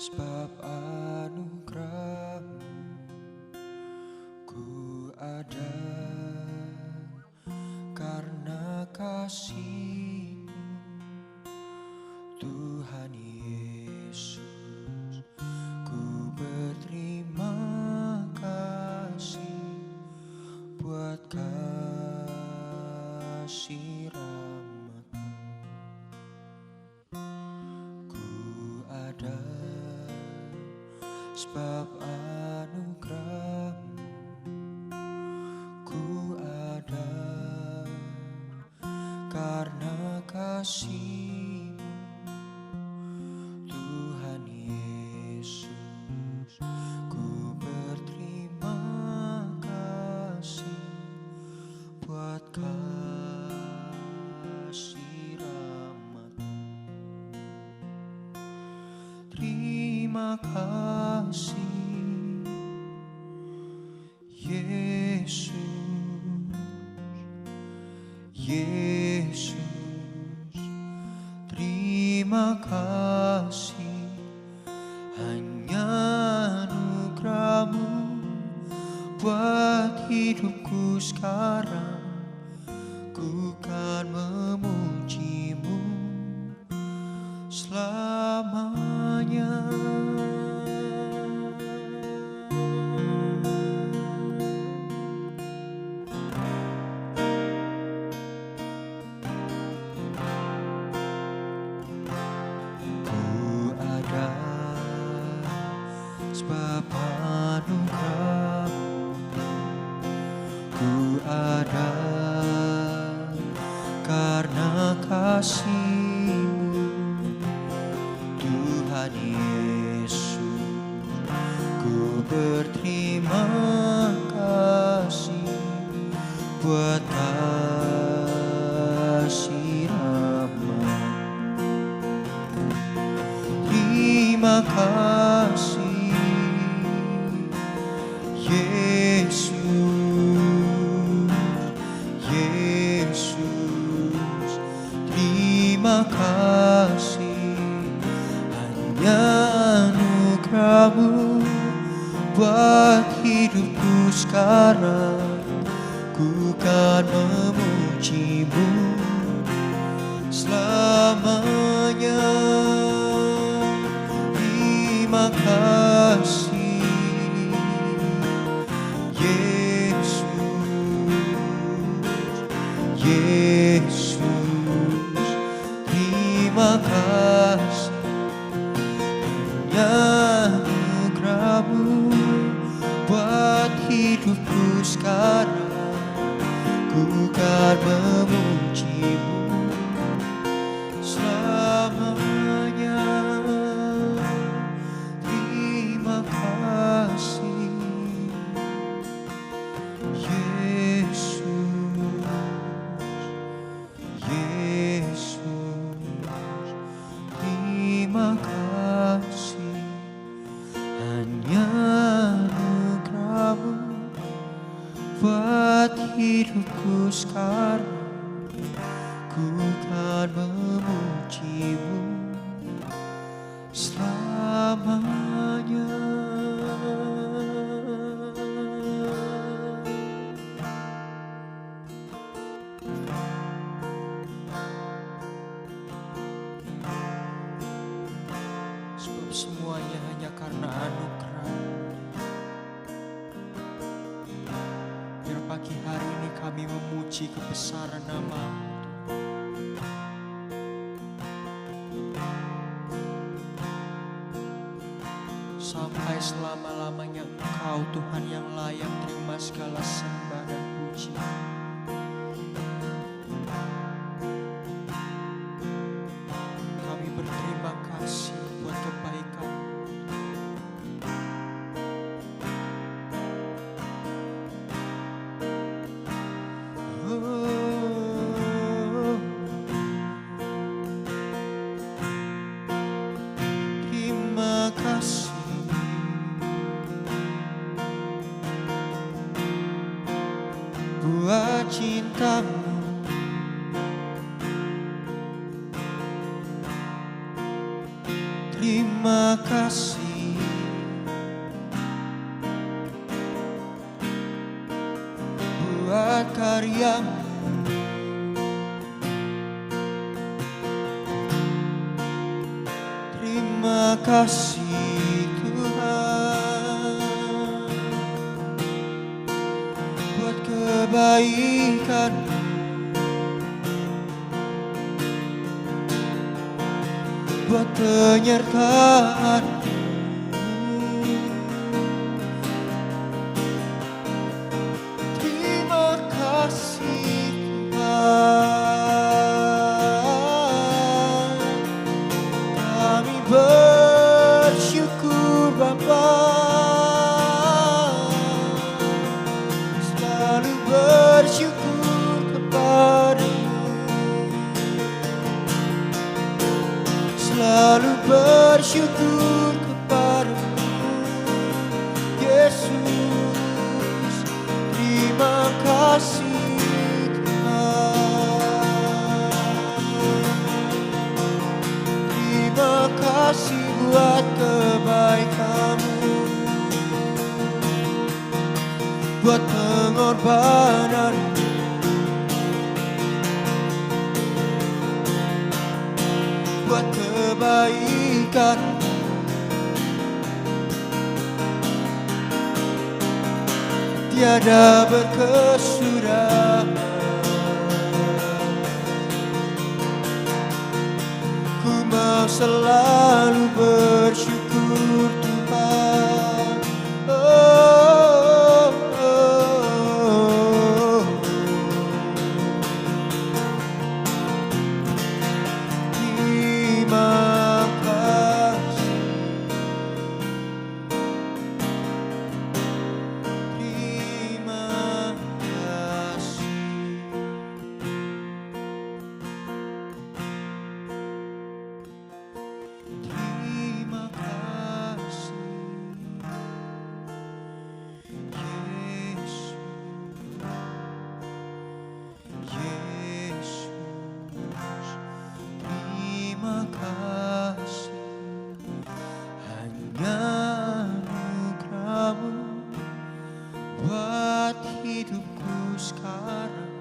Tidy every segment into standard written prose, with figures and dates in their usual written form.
Sebab anugerah-Mu ku ada, karena kasih-Mu Tuhan Yesus. Ku berterima kasih buat kasih rahmat-Mu. Ku ada sebab anugerah-Mu, ku ada karena kasih-Mu Tuhan Yesus. Ku berterima kasih buat kasih rahmat-Mu. Terima kasih Yesus, Yesus. Terima kasih, hanya anugerah-Mu buat hidupku sekarang. Ku kan memuji-Mu selamanya. Ku ada sebab anugerah-Mu, ku ada karena kasih-Mu Tuhan Yesus. Ku berterima kasih buat kasih rahmat. Terima kasih Yesus, Yesus. Terima kasih, hanya anugerah-Mu buat hidupku sekarang. Ku kan memuji-Mu selamanya. Terima kasih Yesus, Yesus. Terima kasih, hanya anugerah-Mu buat hidupku sekarang. Ku kan memuji-Mu selamanya. Terima kasih Yesus, Yesus. Terima kasih, hanya anugerah-Mu buat hidupku sekarang. Ku kan memuji-Mu selamanya. Sebab semuanya hanya karena anugerah. Biar pagi hari ini kami memuji kebesaran nama-Mu. Sampai selama-lamanya Engkau Tuhan yang layak terima segala sembah dan puji. Kami berterima kasih buat kebaikan. Terima kasih buat cinta-Mu. Terima kasih buat karya-Mu. Terima kasih Tuhan buat kebaikan-Mu, buat penyertaan-Mu. Terima kasih Tuhan, kami bersyukur Bapa, selalu bersyukur kepada-Mu, selalu bersyukur kepada-Mu, Yesus. Terima kasih Tuhan, terima kasih buat kebaikan-Mu, buat pengorbanan-Mu, buat kebaikan. Tiada berkesudahan, ku mau selalu bersyukur Tuhan. Oh, oh, oh. Terima kasih, terima kasih. Terima kasih, Yesus, Yesus. Terima kasih, hanya anugerah-Mu buat hidupku sekarang.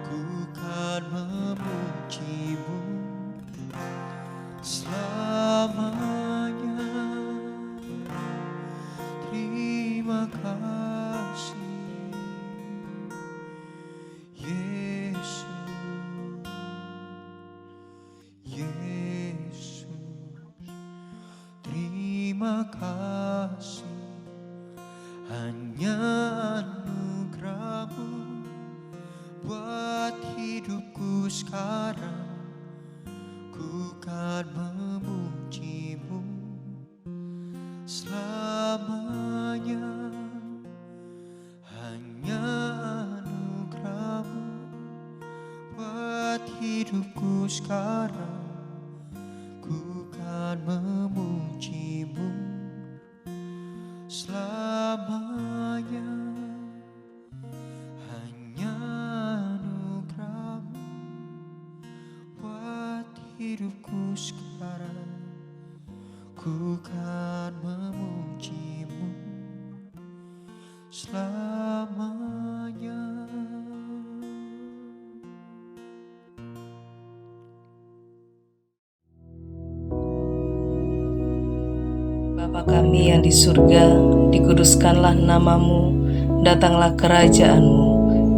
Ku kan memuji-Mu selamanya. Terima kasih, Yesus, Yesus. Terima kasih, hanya anugerah-Mu buat hidupku sekarang. Ku kan memuji-Mu selamanya. Hanya anugerah-Mu buat hidupku sekarang. Ku kan memuji-Mu selamanya. Hanya anugerah-Mu buat hidupku sekarang. Ku kan memuji-Mu selamanya. Bapa kami yang di surga, dikuduskanlah nama-Mu, datanglah kerajaan-Mu,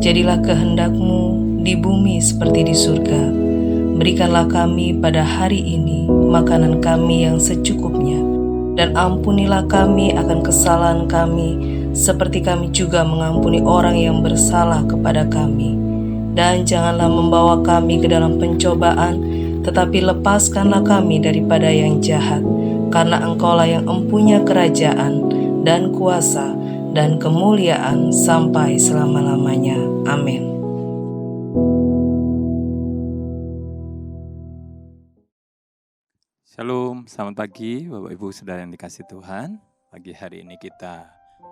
jadilah kehendak-Mu di bumi seperti di surga. Berikanlah kami pada hari ini makanan kami yang secukupnya, dan ampunilah kami akan kesalahan kami, seperti kami juga mengampuni orang yang bersalah kepada kami. Dan janganlah membawa kami ke dalam pencobaan, tetapi lepaskanlah kami daripada yang jahat. Karena Engkaulah yang empunya kerajaan dan kuasa dan kemuliaan sampai selama-lamanya. Amin. Shalom, selamat pagi Bapak Ibu Saudara yang dikasihi Tuhan. Pagi hari ini kita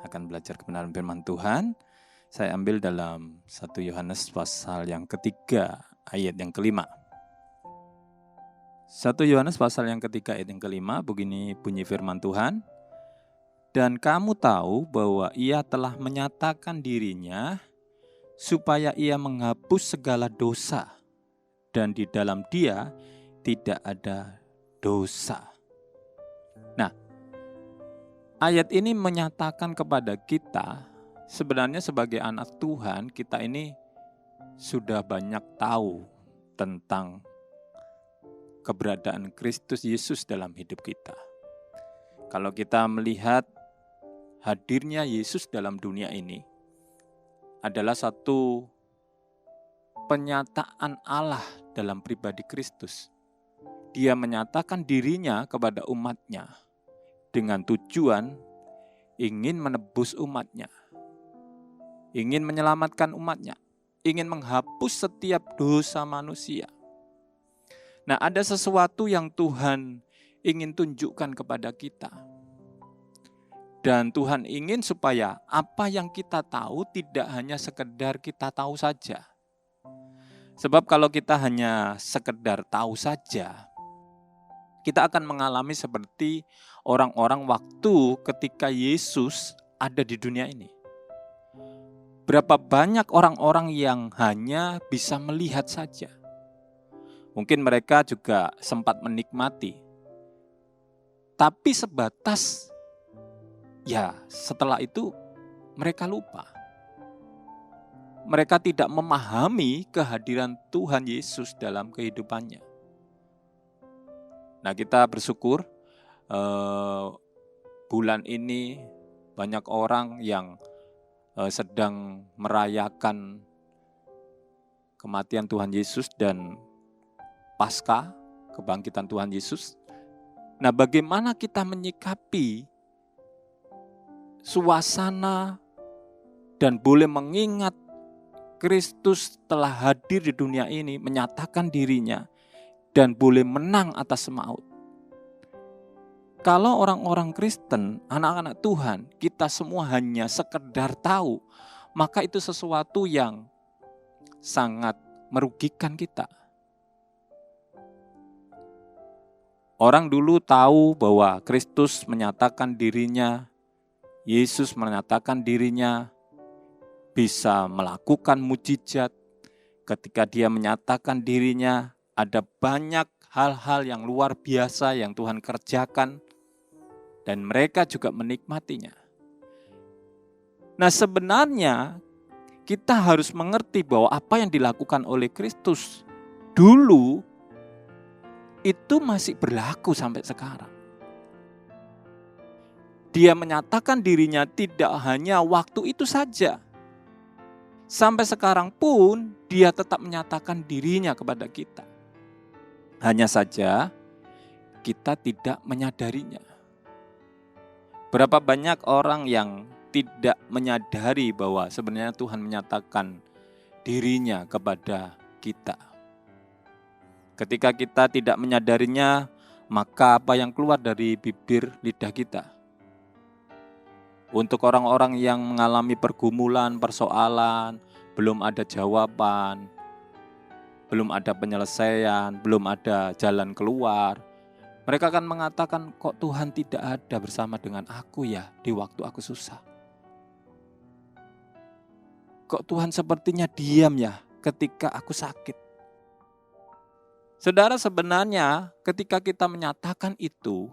akan belajar kebenaran firman Tuhan. Saya ambil dalam 1 Yohanes pasal yang ketiga ayat yang kelima. 1 Yohanes pasal yang ketiga ayat yang kelima, begini bunyi firman Tuhan. Dan kamu tahu bahwa Ia telah menyatakan dirinya supaya ia menghapus segala dosa, dan di dalam Dia tidak ada dosa. Nah, ayat ini menyatakan kepada kita, sebenarnya sebagai anak Tuhan, kita ini sudah banyak tahu tentang keberadaan Kristus Yesus dalam hidup kita. Kalau kita melihat hadirnya Yesus dalam dunia ini adalah satu penyataan Allah dalam pribadi Kristus. Dia menyatakan dirinya kepada umatnya dengan tujuan ingin menebus umatnya, ingin menyelamatkan umatnya, ingin menghapus setiap dosa manusia. Nah, ada sesuatu yang Tuhan ingin tunjukkan kepada kita. Dan Tuhan ingin supaya apa yang kita tahu tidak hanya sekedar kita tahu saja. Sebab kalau kita hanya sekedar tahu saja, kita akan mengalami seperti orang-orang waktu ketika Yesus ada di dunia ini. Berapa banyak orang-orang yang hanya bisa melihat saja. Mungkin mereka juga sempat menikmati. Tapi sebatas, ya setelah itu mereka lupa. Mereka tidak memahami kehadiran Tuhan Yesus dalam kehidupannya. Nah, kita bersyukur bulan ini banyak orang yang sedang merayakan kematian Tuhan Yesus dan Paskah, kebangkitan Tuhan Yesus. Nah, bagaimana kita menyikapi suasana dan boleh mengingat Kristus telah hadir di dunia ini, menyatakan dirinya, dan boleh menang atas maut. Kalau orang-orang Kristen, anak-anak Tuhan, kita semua hanya sekedar tahu, maka itu sesuatu yang sangat merugikan kita. Orang dulu tahu bahwa Kristus menyatakan dirinya, Yesus menyatakan dirinya, bisa melakukan mujizat. Ketika dia menyatakan dirinya, ada banyak hal-hal yang luar biasa yang Tuhan kerjakan, dan mereka juga menikmatinya. Nah, sebenarnya kita harus mengerti bahwa apa yang dilakukan oleh Kristus dulu itu masih berlaku sampai sekarang. Dia menyatakan dirinya tidak hanya waktu itu saja. Sampai sekarang pun dia tetap menyatakan dirinya kepada kita. Hanya saja kita tidak menyadarinya. Berapa banyak orang yang tidak menyadari bahwa sebenarnya Tuhan menyatakan dirinya kepada kita. Ketika kita tidak menyadarinya, maka apa yang keluar dari bibir lidah kita? Untuk orang-orang yang mengalami pergumulan, persoalan, belum ada jawaban, belum ada penyelesaian, belum ada jalan keluar. Mereka akan mengatakan, kok Tuhan tidak ada bersama dengan aku ya di waktu aku susah. Kok Tuhan sepertinya diam ya ketika aku sakit. Saudara, sebenarnya ketika kita menyatakan itu,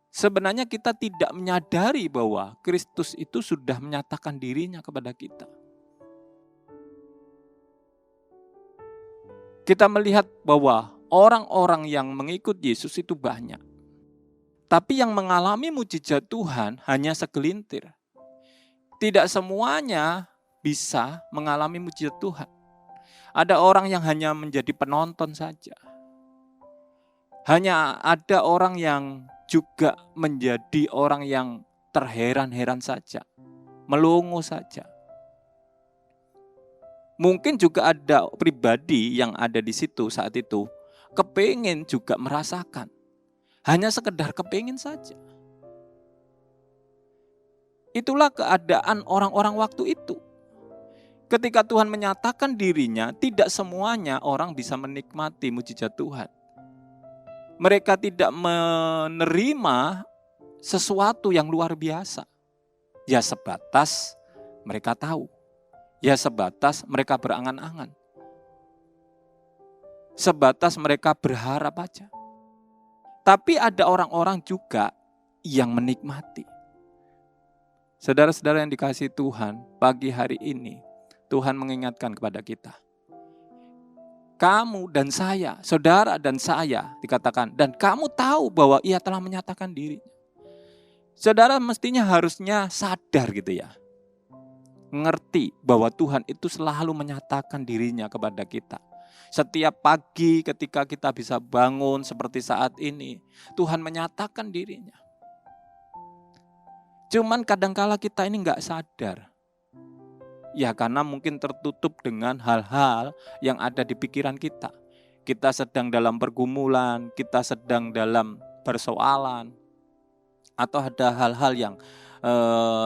sebenarnya kita tidak menyadari bahwa Kristus itu sudah menyatakan dirinya kepada kita. Kita melihat bahwa orang-orang yang mengikut Yesus itu banyak. Tapi yang mengalami mujizat Tuhan hanya segelintir. Tidak semuanya bisa mengalami mujizat Tuhan. Ada orang yang hanya menjadi penonton saja. Hanya ada orang yang juga menjadi orang yang terheran-heran saja, melongo saja. Mungkin juga ada pribadi yang ada di situ saat itu, kepingin juga merasakan, hanya sekedar kepingin saja. Itulah keadaan orang-orang waktu itu. Ketika Tuhan menyatakan dirinya, tidak semuanya orang bisa menikmati mujizat Tuhan. Mereka tidak menerima sesuatu yang luar biasa. Ya sebatas mereka tahu. Ya sebatas mereka berangan-angan. Sebatas mereka berharap aja. Tapi ada orang-orang juga yang menikmati. Saudara-saudara yang dikasihi Tuhan, pagi hari ini Tuhan mengingatkan kepada kita. Kamu dan saya, saudara dan saya dikatakan, dan kamu tahu bahwa ia telah menyatakan dirinya. Saudara mestinya harusnya sadar gitu ya. Ngerti bahwa Tuhan itu selalu menyatakan dirinya kepada kita. Setiap pagi ketika kita bisa bangun seperti saat ini, Tuhan menyatakan dirinya. Cuman kadangkala kita ini gak sadar. Ya karena mungkin tertutup dengan hal-hal yang ada di pikiran kita. Kita sedang dalam pergumulan, kita sedang dalam persoalan. Atau ada hal-hal yang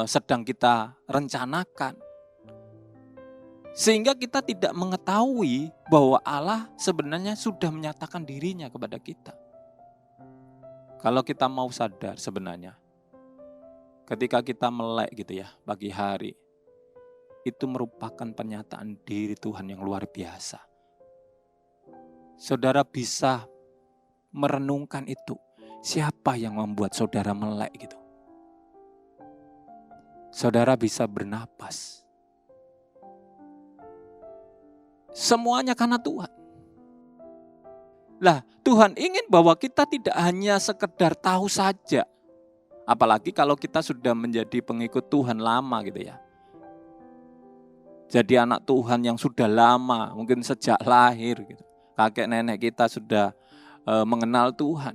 sedang kita rencanakan. Sehingga kita tidak mengetahui bahwa Allah sebenarnya sudah menyatakan dirinya kepada kita. Kalau kita mau sadar sebenarnya, ketika kita melek gitu ya pagi hari, itu merupakan pernyataan diri Tuhan yang luar biasa. Saudara bisa merenungkan itu. Siapa yang membuat saudara melek gitu? Saudara bisa bernapas. Semuanya karena Tuhan. Lah, Tuhan ingin bahwa kita tidak hanya sekedar tahu saja. Apalagi kalau kita sudah menjadi pengikut Tuhan lama gitu ya. Jadi anak Tuhan yang sudah lama, mungkin sejak lahir gitu. Kakek nenek kita sudah mengenal Tuhan.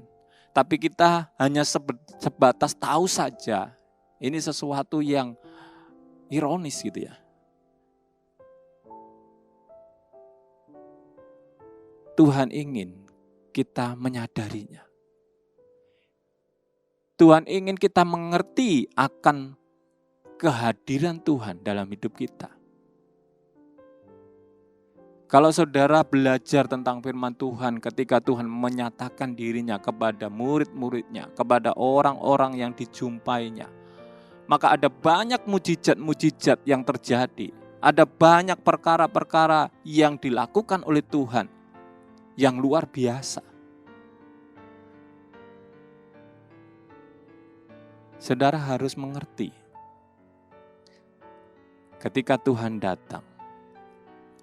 Tapi kita hanya sebatas tahu saja. Ini sesuatu yang ironis gitu ya. Tuhan ingin kita menyadarinya. Tuhan ingin kita mengerti akan kehadiran Tuhan dalam hidup kita. Kalau saudara belajar tentang firman Tuhan ketika Tuhan menyatakan dirinya kepada murid-muridnya, kepada orang-orang yang dijumpainya, maka ada banyak mujizat-mujizat yang terjadi. Ada banyak perkara-perkara yang dilakukan oleh Tuhan yang luar biasa. Saudara harus mengerti, ketika Tuhan datang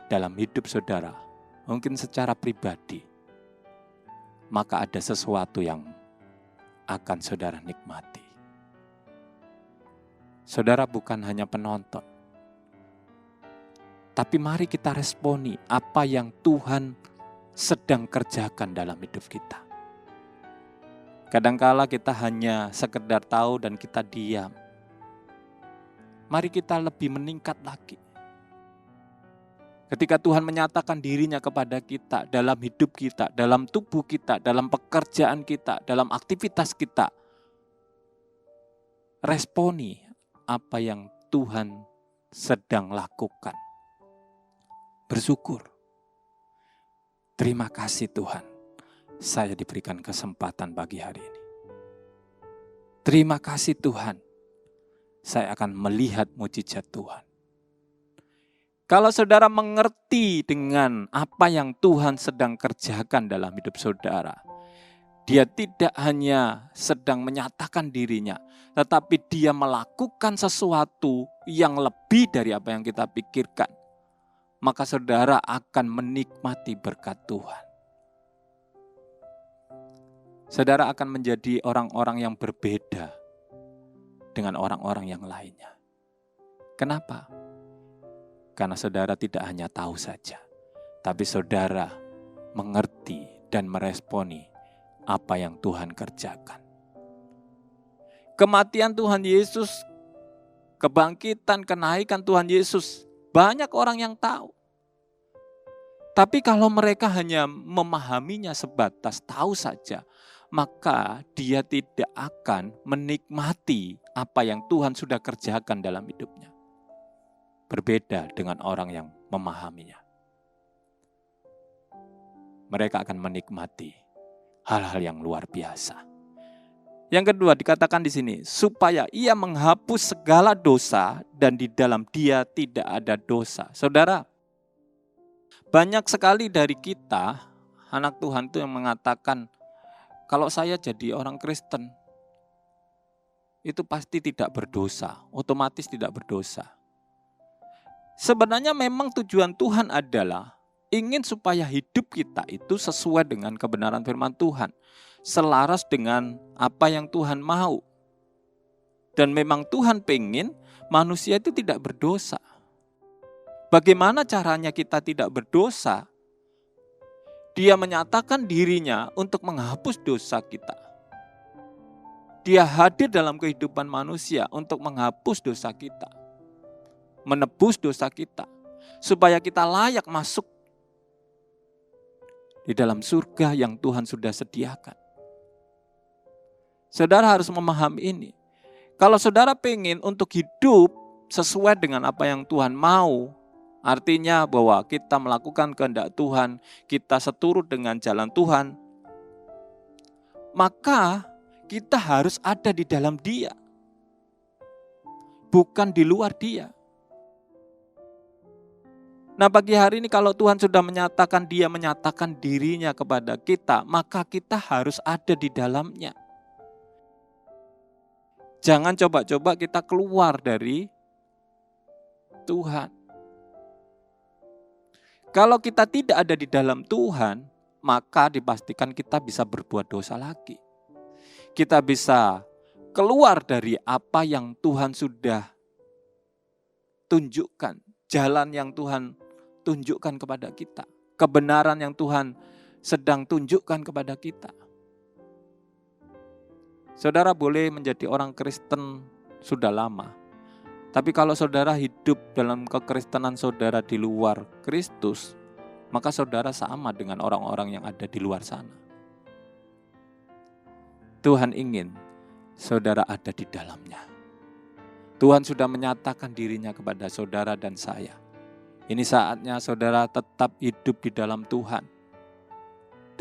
dalam hidup saudara, mungkin secara pribadi, maka ada sesuatu yang akan saudara nikmati. Saudara bukan hanya penonton, tapi mari kita responi apa yang Tuhan sedang kerjakan dalam hidup kita. Kadangkala kita hanya sekedar tahu dan kita diam. Mari kita lebih meningkat lagi. Ketika Tuhan menyatakan dirinya kepada kita, dalam hidup kita, dalam tubuh kita, dalam pekerjaan kita, dalam aktivitas kita, responi apa yang Tuhan sedang lakukan. Bersyukur. Terima kasih Tuhan, saya diberikan kesempatan pagi hari ini. Terima kasih Tuhan, saya akan melihat mujizat Tuhan. Kalau saudara mengerti dengan apa yang Tuhan sedang kerjakan dalam hidup saudara, dia tidak hanya sedang menyatakan dirinya, tetapi dia melakukan sesuatu yang lebih dari apa yang kita pikirkan. Maka saudara akan menikmati berkat Tuhan. Saudara akan menjadi orang-orang yang berbeda dengan orang-orang yang lainnya. Kenapa? Karena saudara tidak hanya tahu saja, tapi saudara mengerti dan meresponi apa yang Tuhan kerjakan. Kematian Tuhan Yesus, kebangkitan, kenaikan Tuhan Yesus, banyak orang yang tahu. Tapi kalau mereka hanya memahaminya sebatas tahu saja, maka dia tidak akan menikmati apa yang Tuhan sudah kerjakan dalam hidupnya. Berbeda dengan orang yang memahaminya. Mereka akan menikmati hal-hal yang luar biasa. Yang kedua dikatakan di sini, supaya ia menghapus segala dosa dan di dalam Dia tidak ada dosa. Saudara, banyak sekali dari kita, anak Tuhan itu yang mengatakan, kalau saya jadi orang Kristen, itu pasti tidak berdosa, otomatis tidak berdosa. Sebenarnya memang tujuan Tuhan adalah ingin supaya hidup kita itu sesuai dengan kebenaran firman Tuhan, selaras dengan apa yang Tuhan mau. Dan memang Tuhan pengen manusia itu tidak berdosa. Bagaimana caranya kita tidak berdosa? Dia menyatakan dirinya untuk menghapus dosa kita. Dia hadir dalam kehidupan manusia untuk menghapus dosa kita, menebus dosa kita, supaya kita layak masuk di dalam surga yang Tuhan sudah sediakan. Saudara harus memahami ini. Kalau saudara pengen untuk hidup sesuai dengan apa yang Tuhan mau, artinya bahwa kita melakukan kehendak Tuhan, kita seturut dengan jalan Tuhan, maka kita harus ada di dalam Dia, bukan di luar Dia. Nah, pagi hari ini kalau Tuhan sudah menyatakan, Dia menyatakan dirinya kepada kita, maka kita harus ada di dalamnya. Jangan coba-coba kita keluar dari Tuhan. Kalau kita tidak ada di dalam Tuhan, maka dipastikan kita bisa berbuat dosa lagi. Kita bisa keluar dari apa yang Tuhan sudah tunjukkan, jalan yang Tuhan tunjukkan kepada kita, kebenaran yang Tuhan sedang tunjukkan kepada kita. Saudara boleh menjadi orang Kristen sudah lama, tapi kalau saudara hidup dalam kekristenan saudara di luar Kristus, maka saudara sama dengan orang-orang yang ada di luar sana. Tuhan ingin saudara ada di dalamnya. Tuhan sudah menyatakan dirinya kepada saudara dan saya. Ini saatnya saudara tetap hidup di dalam Tuhan.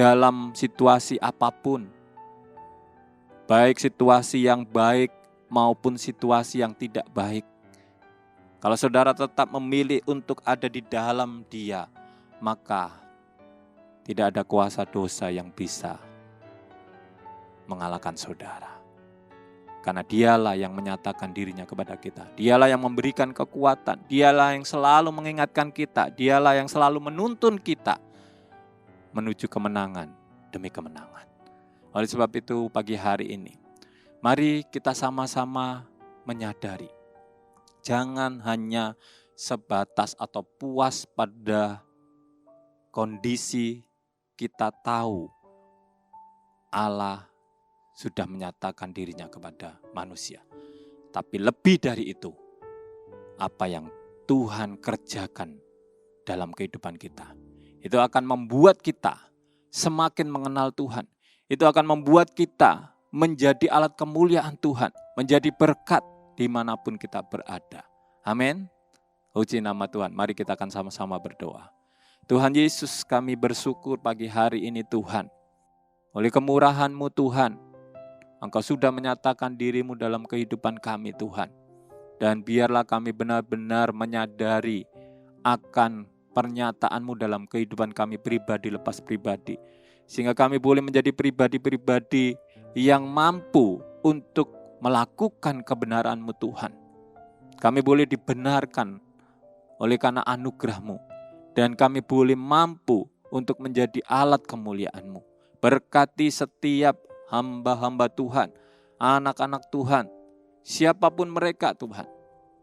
Dalam situasi apapun. Baik situasi yang baik maupun situasi yang tidak baik. Kalau saudara tetap memilih untuk ada di dalam Dia, maka tidak ada kuasa dosa yang bisa mengalahkan saudara. Karena Dialah yang menyatakan dirinya kepada kita. Dialah yang memberikan kekuatan. Dialah yang selalu mengingatkan kita. Dialah yang selalu menuntun kita menuju kemenangan demi kemenangan. Oleh sebab itu pagi hari ini, mari kita sama-sama menyadari. Jangan hanya sebatas atau puas pada kondisi kita tahu Allah sudah menyatakan dirinya kepada manusia. Tapi lebih dari itu, apa yang Tuhan kerjakan dalam kehidupan kita, itu akan membuat kita semakin mengenal Tuhan. Itu akan membuat kita menjadi alat kemuliaan Tuhan, menjadi berkat dimanapun kita berada. Amin. Puji nama Tuhan. Mari kita akan sama-sama berdoa. Tuhan Yesus, kami bersyukur pagi hari ini Tuhan. Oleh kemurahan-Mu Tuhan, Engkau sudah menyatakan dirimu dalam kehidupan kami Tuhan. Dan biarlah kami benar-benar menyadari akan pernyataan-Mu dalam kehidupan kami pribadi lepas pribadi. Sehingga kami boleh menjadi pribadi-pribadi yang mampu untuk melakukan kebenaran-Mu Tuhan. Kami boleh dibenarkan oleh karena anugerah-Mu. Dan kami boleh mampu untuk menjadi alat kemuliaan-Mu. Berkati setiap hamba-hamba Tuhan, anak-anak Tuhan, siapapun mereka Tuhan,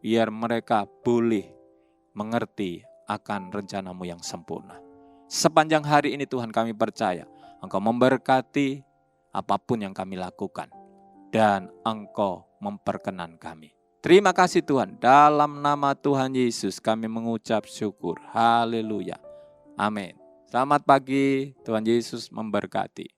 biar mereka boleh mengerti akan rencana-Mu yang sempurna. Sepanjang hari ini Tuhan kami percaya, Engkau memberkati apapun yang kami lakukan, dan Engkau memperkenan kami. Terima kasih Tuhan, dalam nama Tuhan Yesus kami mengucap syukur. Haleluya. Amin. Selamat pagi, Tuhan Yesus memberkati.